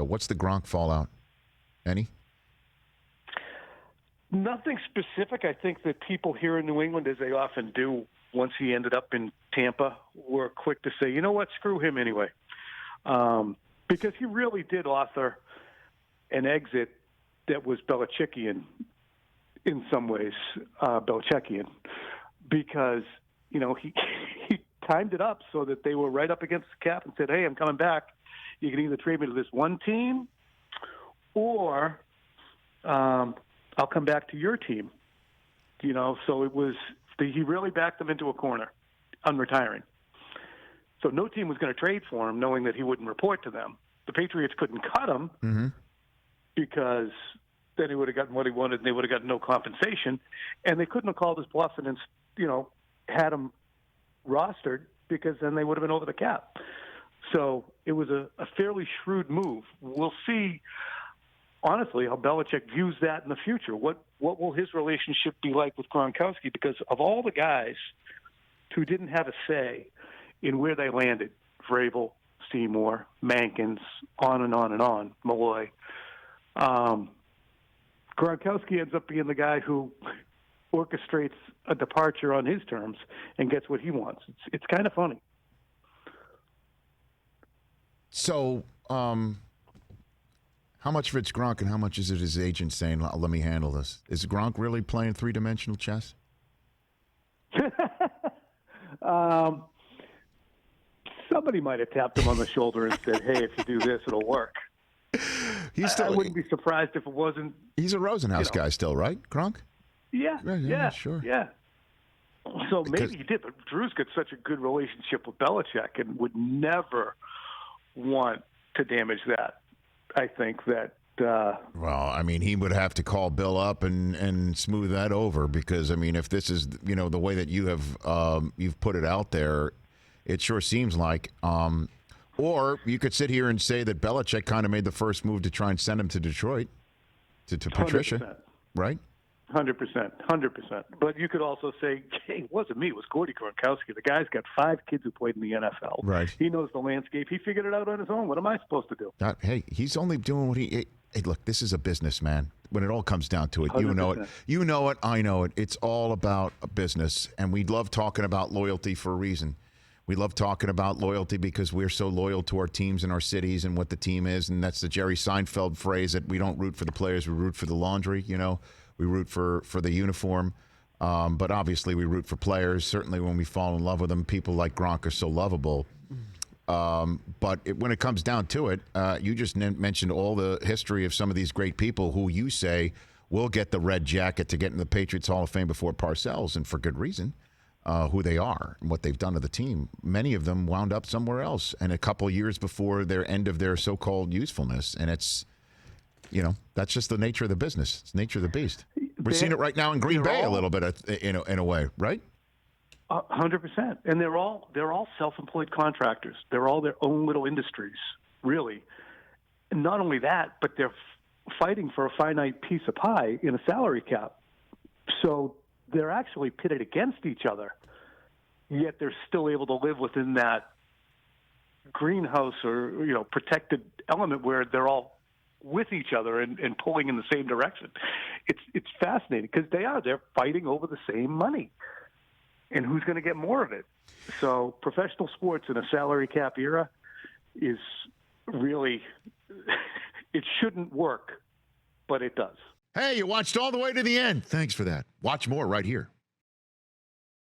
What's the Gronk fallout? Any? Nothing specific. I think that people here in New England, as they often do, once he ended up in Tampa, were quick to say, you know what, screw him anyway. Because he really did author an exit that was Belichickian in some ways, Belichickian, because, you know, he timed it up so that they were right up against the cap and said, hey, I'm coming back. You can either trade me to this one team or I'll come back to your team. You know, so it was he really backed them into a corner on retiring. So no team was going to trade for him knowing that he wouldn't report to them. The Patriots couldn't cut him because then he would have gotten what he wanted and they would have gotten no compensation. And they couldn't have called his bluff and, you know, had him rostered because then they would have been over the cap. So it was a fairly shrewd move. We'll see, honestly, how Belichick views that in the future. What will his relationship be like with Gronkowski? Because of all the guys who didn't have a say in where they landed, Vrabel, Seymour, Mankins, on and on and on, Malloy, Gronkowski ends up being the guy who orchestrates a departure on his terms and gets what he wants. It's kind of funny. So, how much of it's Gronk and how much is it his agent saying, let me handle this? Is Gronk really playing three-dimensional chess? Somebody might have tapped him on the shoulder and said, hey, if you do this, it'll work. I wouldn't be surprised if it wasn't. He's a Rosenhaus guy still, right, Gronk? Yeah, sure. Yeah. So maybe he did, but Drew's got such a good relationship with Belichick and would never want to damage that. I think that. Well, I mean, he would have to call Bill up and smooth that over because, I mean, if this is, you know, the way that you have you've put it out there, it sure seems like. Or you could sit here and say that Belichick kind of made the first move to try and send him to Detroit, to Patricia, 100%. right? 100%. But you could also say, hey, it wasn't me. It was Gordy Gronkowski. The guy's got 5 kids who played in the NFL. Right. He knows the landscape. He figured it out on his own. What am I supposed to do? Hey, he's only doing what he. Hey, look, this is a business, man. When it all comes down to it, 100%. you know it. You know it. I know it. It's all about a business, and we love talking about loyalty for a reason. We love talking about loyalty because we're so loyal to our teams and our cities and what the team is, and that's the Jerry Seinfeld phrase that we don't root for the players, we root for the laundry. You know, we root for the uniform, but obviously we root for players. Certainly, when we fall in love with them, people like Gronk are so lovable. But when it comes down to it, you just mentioned all the history of some of these great people who you say will get the red jacket to get in the Patriots Hall of Fame before Parcells, and for good reason. Who they are and what they've done to the team. Many of them wound up somewhere else and a couple years before their end of their so-called usefulness. And it's, you know, that's just the nature of the business. It's the nature of the beast. We're seeing it right now in Green Bay a little bit, in a way, right? 100%. And they're all self-employed contractors. They're all their own little industries, really. And not only that, but they're fighting for a finite piece of pie in a salary cap. So they're actually pitted against each other, yet they're still able to live within that greenhouse or, you know, protected element where they're all with each other and pulling in the same direction. It's fascinating because they're fighting over the same money and who's going to get more of it. So professional sports in a salary cap era is really, it shouldn't work, but it does. Hey, you watched all the way to the end. Thanks for that. Watch more right here.